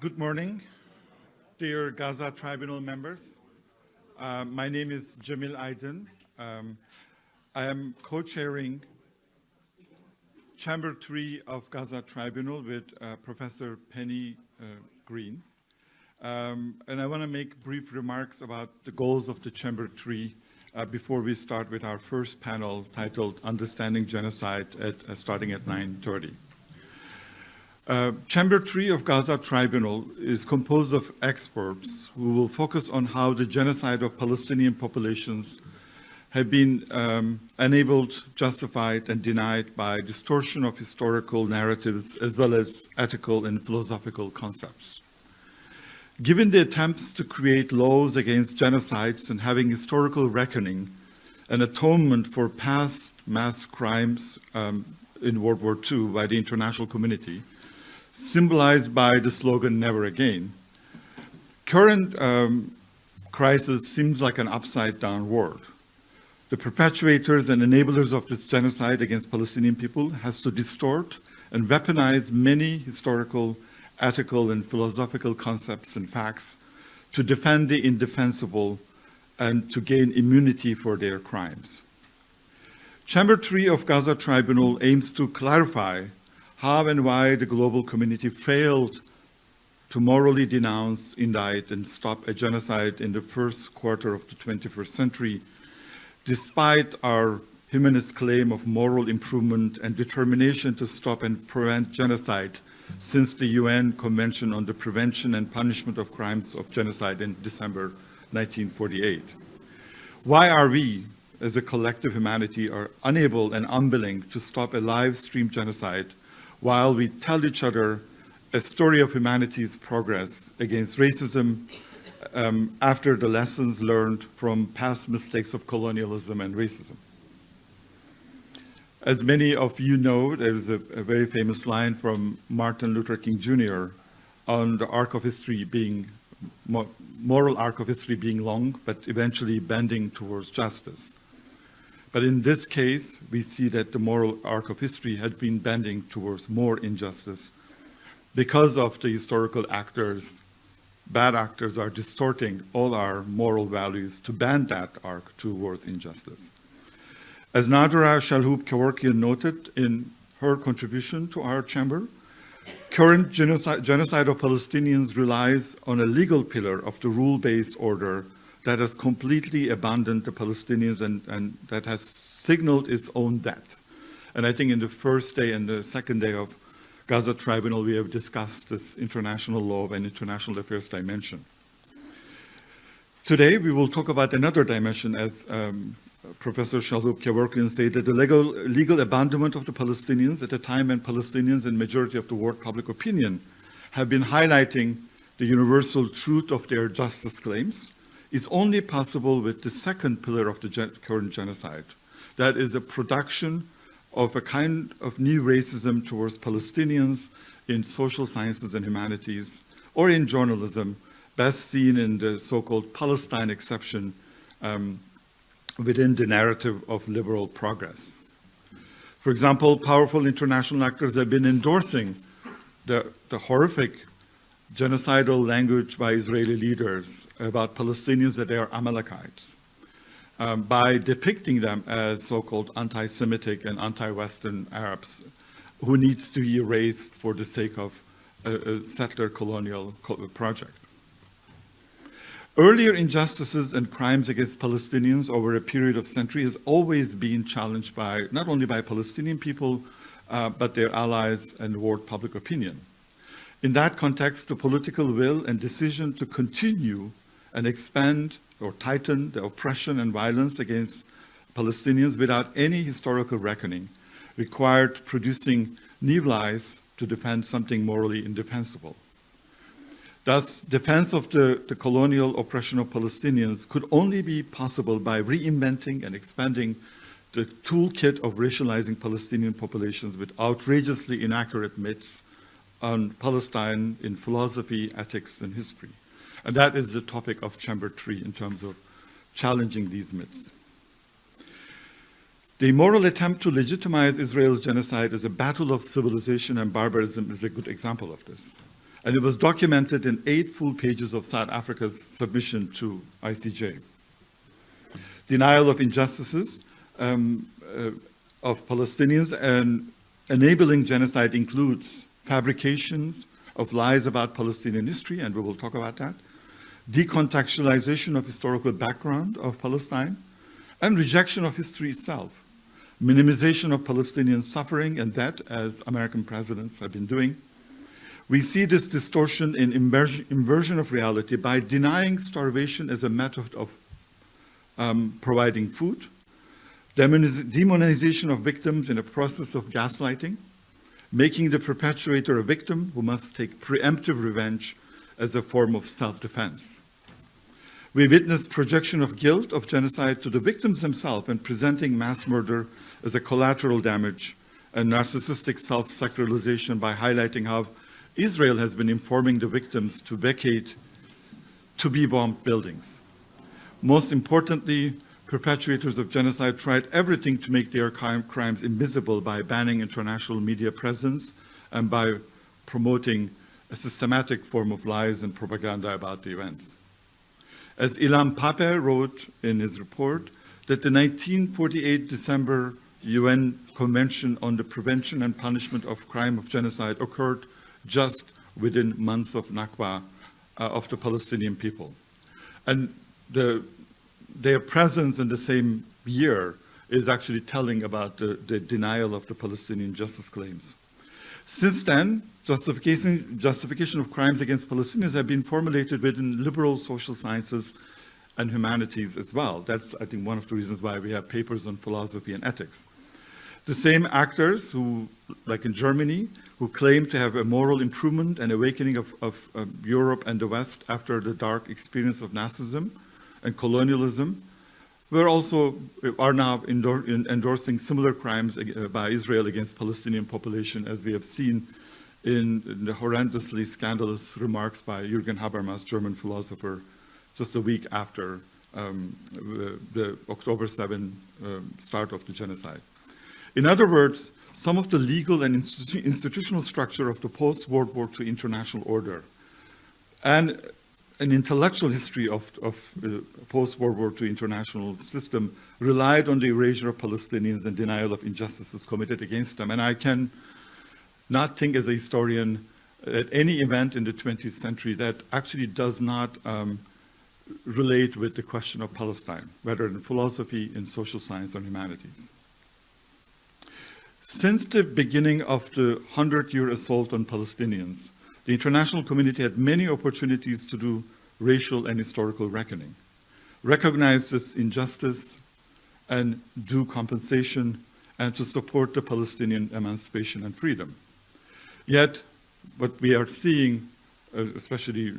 Good morning, dear Gaza Tribunal members. My name is Jamil Aydin. I am co-chairing Chamber 3 of Gaza Tribunal with Professor Penny Green. And I want to make brief remarks about the goals of the Chamber 3 before we start with our first panel titled Understanding Genocide starting at 9:30. Chamber 3 of Gaza Tribunal is composed of experts who will focus on how the genocide of Palestinian populations have been enabled, justified, and denied by distortion of historical narratives as well as ethical and philosophical concepts. Given the attempts to create laws against genocides and having historical reckoning and atonement for past mass crimes in World War II by the international community, symbolized by the slogan, "Never Again," current crisis seems like an upside-down world. The perpetuators and enablers of this genocide against Palestinian people has to distort and weaponize many historical, ethical, and philosophical concepts and facts to defend the indefensible and to gain immunity for their crimes. Chamber 3 of Gaza Tribunal aims to clarify how and why the global community failed to morally denounce, indict, and stop a genocide in the first quarter of the 21st century, despite our humanist claim of moral improvement and determination to stop and prevent genocide since the UN Convention on the Prevention and Punishment of Crimes of Genocide in December 1948. Why are we, as a collective humanity, are unable and unwilling to stop a live stream genocide while we tell each other a story of humanity's progress against racism after the lessons learned from past mistakes of colonialism and racism? As many of you know, there's a very famous line from Martin Luther King Jr. on the arc of history being, moral arc of history being long, but eventually bending towards justice. But in this case, we see that the moral arc of history had been bending towards more injustice because of the historical actors. Bad actors are distorting all our moral values to bend that arc towards injustice. As Nadra Shalhoub-Kevorkian noted in her contribution to our chamber, current genocide of Palestinians relies on a legal pillar of the rule-based order that has completely abandoned the Palestinians and that has signaled its own death. And I think in the first day and the second day of Gaza Tribunal, we have discussed this international law and international affairs dimension. Today, we will talk about another dimension, as Professor Shalhoub-Kevorkian stated, the legal abandonment of the Palestinians at a time when Palestinians and majority of the world public opinion have been highlighting the universal truth of their justice claims, is only possible with the second pillar of the current genocide. That is the production of a kind of new racism towards Palestinians in social sciences and humanities, or in journalism, best seen in the so-called Palestine exception within the narrative of liberal progress. For example, powerful international actors have been endorsing the horrific genocidal language by Israeli leaders about Palestinians that they are Amalekites, by depicting them as so-called anti-Semitic and anti-Western Arabs who needs to be erased for the sake of a settler colonial project. Earlier injustices and crimes against Palestinians over a period of centuries has always been challenged by, not only by Palestinian people, but their allies and world public opinion. In that context, the political will and decision to continue and expand or tighten the oppression and violence against Palestinians without any historical reckoning required producing new lies to defend something morally indefensible. Thus, defense of the colonial oppression of Palestinians could only be possible by reinventing and expanding the toolkit of racializing Palestinian populations with outrageously inaccurate myths on Palestine in philosophy, ethics, and history. And that is the topic of Chamber 3 in terms of challenging these myths. The moral attempt to legitimize Israel's genocide as a battle of civilization and barbarism is a good example of this. And it was documented in 8 full pages of South Africa's submission to ICJ. Denial of injustices of Palestinians and enabling genocide includes fabrications of lies about Palestinian history, and we will talk about that, decontextualization of historical background of Palestine, and rejection of history itself, minimization of Palestinian suffering and death, as American presidents have been doing. We see this distortion in inversion of reality by denying starvation as a method of providing food, demonization of victims in a process of gaslighting, making the perpetrator a victim who must take preemptive revenge as a form of self-defense. We witnessed projection of guilt of genocide to the victims themselves and presenting mass murder as a collateral damage and narcissistic self-sacralization by highlighting how Israel has been informing the victims to vacate to-be-bombed buildings. Most importantly, perpetrators of genocide tried everything to make their crimes invisible by banning international media presence and by promoting a systematic form of lies and propaganda about the events. As Ilham Pape wrote in his report, that the 1948 December UN Convention on the Prevention and Punishment of Crime of Genocide occurred just within months of Nakba of the Palestinian people. And their presence in the same year is actually telling about the denial of the Palestinian justice claims. Since then, justification of crimes against Palestinians have been formulated within liberal social sciences and humanities as well. That's, I think, one of the reasons why we have papers on philosophy and ethics. The same actors who, like in Germany, who claim to have a moral improvement and awakening of Europe and the West after the dark experience of Nazism and colonialism, are now endorsing similar crimes by Israel against Palestinian population, as we have seen in the horrendously scandalous remarks by Jürgen Habermas, German philosopher, just a week after the October 7 start of the genocide. In other words, some of the legal and institutional structure of the post-World War II international order and an intellectual history of the post-World War II international system relied on the erasure of Palestinians and denial of injustices committed against them. And I can not think as a historian at any event in the 20th century that actually does not relate with the question of Palestine, whether in philosophy, in social science, or humanities. Since the beginning of the 100-year assault on Palestinians, the international community had many opportunities to do racial and historical reckoning, recognize this injustice and do compensation, and to support the Palestinian emancipation and freedom. Yet, what we are seeing, especially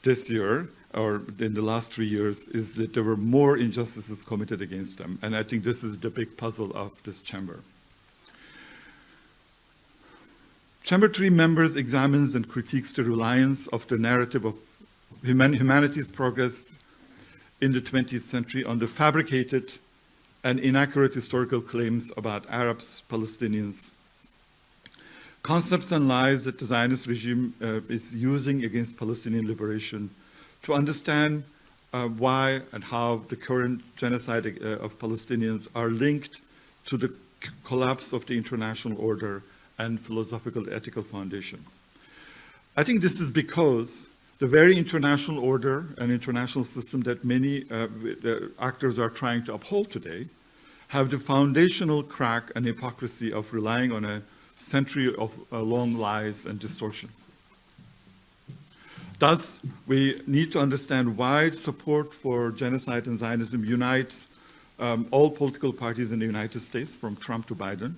this year, or in the last 3 years, is that there were more injustices committed against them. And I think this is the big puzzle of this chamber. Chamber 3 members examines and critiques the reliance of the narrative of humanity's progress in the 20th century on the fabricated and inaccurate historical claims about Arabs, Palestinians, concepts and lies that the Zionist regime is using against Palestinian liberation, to understand why and how the current genocide of Palestinians are linked to the collapse of the international order and philosophical ethical foundation. I think this is because the very international order and international system that many actors are trying to uphold today have the foundational crack and hypocrisy of relying on a century of long lies and distortions. Thus, we need to understand why support for genocide and Zionism unites all political parties in the United States, from Trump to Biden.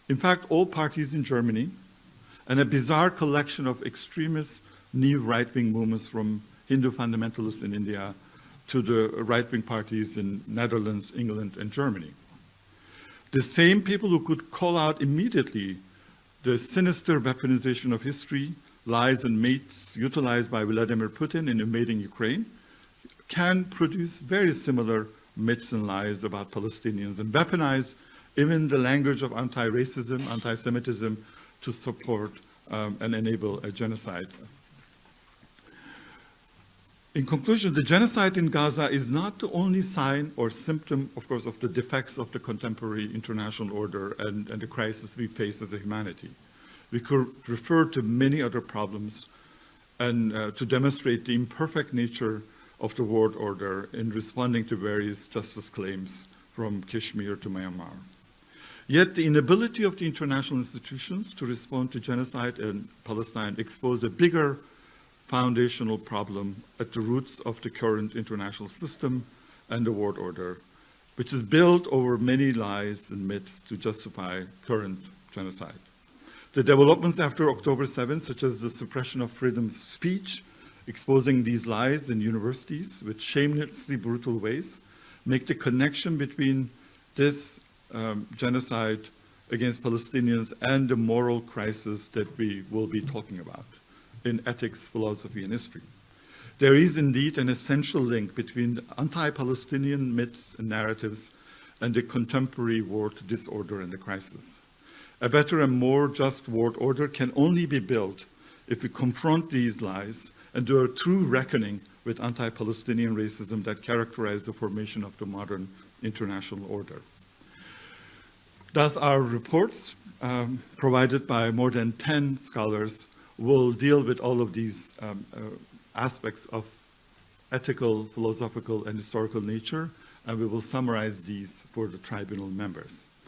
In fact, all parties in Germany, and a bizarre collection of extremist new right-wing movements from Hindu fundamentalists in India to the right-wing parties in Netherlands, England, and Germany. The same people who could call out immediately the sinister weaponization of history, lies and myths utilized by Vladimir Putin in invading Ukraine can produce very similar myths and lies about Palestinians and weaponize even the language of anti-racism, anti-Semitism to support and enable a genocide. In conclusion, the genocide in Gaza is not the only sign or symptom, of course, of the defects of the contemporary international order and the crisis we face as a humanity. We could refer to many other problems and to demonstrate the imperfect nature of the world order in responding to various justice claims from Kashmir to Myanmar. Yet the inability of the international institutions to respond to genocide in Palestine exposed a bigger foundational problem at the roots of the current international system and the world order, which is built over many lies and myths to justify current genocide. The developments after October 7th, such as the suppression of freedom of speech, exposing these lies in universities with shamelessly brutal ways, make the connection between this genocide against Palestinians and the moral crisis that we will be talking about in ethics, philosophy, and history. There is indeed an essential link between the anti-Palestinian myths and narratives and the contemporary world disorder and the crisis. A better and more just world order can only be built if we confront these lies and do a true reckoning with anti-Palestinian racism that characterized the formation of the modern international order. Thus, our reports, provided by more than 10 scholars, will deal with all of these aspects of ethical, philosophical, and historical nature, and we will summarize these for the tribunal members.